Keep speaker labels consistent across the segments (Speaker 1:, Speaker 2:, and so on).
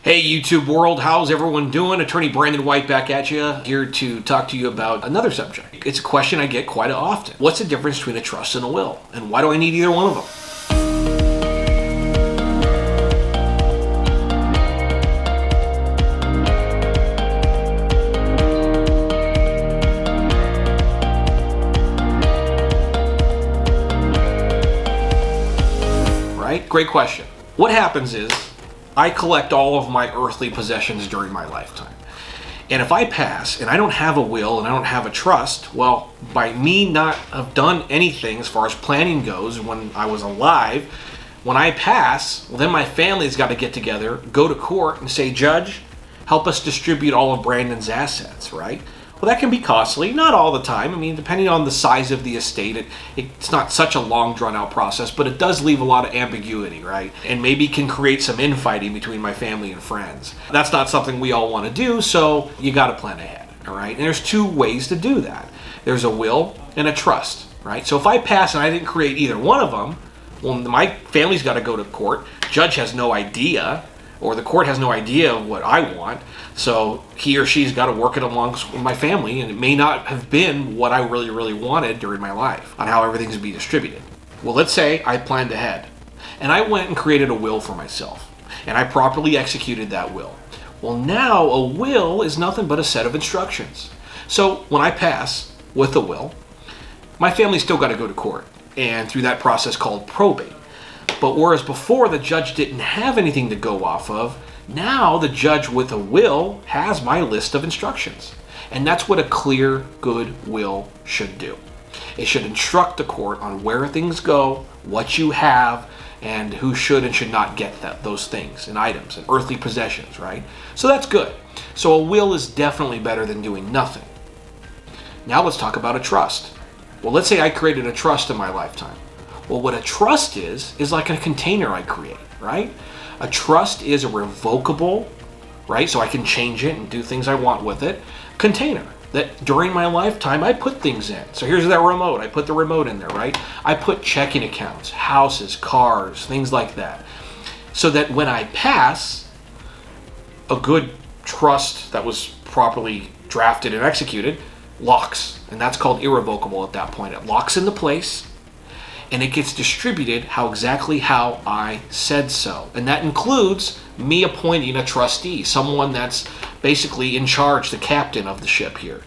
Speaker 1: Hey YouTube world, how's everyone doing? Attorney Brandon White back at you, here to talk to you about another subject. It's a question I get quite often. What's the difference between a trust and a will? And why do I need either one of them? Right? Great question. What happens is, I collect all of my earthly possessions during my lifetime. And if I pass and I don't have a will and I don't have a trust, well, by me not have done anything as far as planning goes when I was alive, when I pass, well, then my family's got to get together, go to court and say, Judge, help us distribute all of Brandon's assets, right? Well, that can be costly, not all the time. I mean, depending on the size of the estate, it's not such a long, drawn-out process, but it does leave a lot of ambiguity, right? And maybe can create some infighting between my family and friends. That's not something we all want to do, so you got to plan ahead, all right? And there's two ways to do that. There's a will and a trust, right? So if I pass and I didn't create either one of them, well, my family's got to go to court. Judge has no idea, or the court has no idea of what I want, so he or she's got to work it along with my family, and it may not have been what I really wanted during my life on how everything's to be distributed. Well, let's say I planned ahead, and I went and created a will for myself, and I properly executed that will. Well, now a will is nothing but a set of instructions. So when I pass with a will, my family's still got to go to court, and through that process called probate. But whereas before the judge didn't have anything to go off of, now the judge with a will has my list of instructions. And that's what a clear, good will should do. It should instruct the court on where things go, what you have, and who should and should not get those things and items and earthly possessions, right? So that's good. So a will is definitely better than doing nothing. Now let's talk about a trust. Well, let's say I created a trust in my lifetime. Well, what a trust is like a container I create, right? A trust is a revocable, right? So I can change it and do things I want with it. Container that during my lifetime I put things in. So here's that remote. I put the remote in there, right? I put checking accounts, houses, cars, things like that. So that when I pass, a good trust that was properly drafted and executed locks. And that's called irrevocable at that point. It locks into place. And it gets distributed exactly how I said so. And that includes me appointing a trustee, someone that's basically in charge, the captain of the ship here,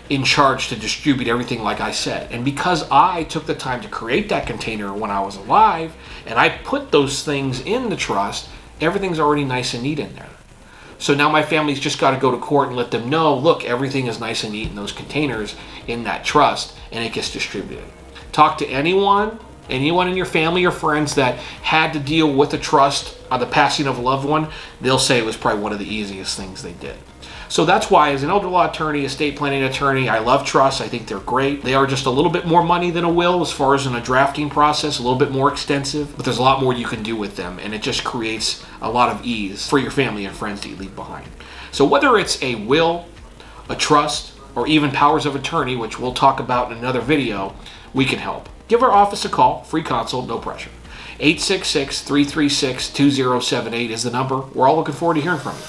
Speaker 1: in charge to distribute everything like I said. And because I took the time to create that container when I was alive, and I put those things in the trust, everything's already nice and neat in there. So now my family's just got to go to court and let them know, look, everything is nice and neat in those containers in that trust, and it gets distributed. Talk to anyone in your family or friends that had to deal with a trust on the passing of a loved one, they'll say it was probably one of the easiest things they did. So that's why, as an elder law attorney, estate planning attorney, I love trusts. I think they're great. They are just a little bit more money than a will as far as in a drafting process, a little bit more extensive, but there's a lot more you can do with them, and it just creates a lot of ease for your family and friends that you leave behind. So whether it's a will, a trust, or even powers of attorney, which we'll talk about in another video, we can help. Give our office a call, free consult, no pressure. 866-336-2078 is the number. We're all looking forward to hearing from you.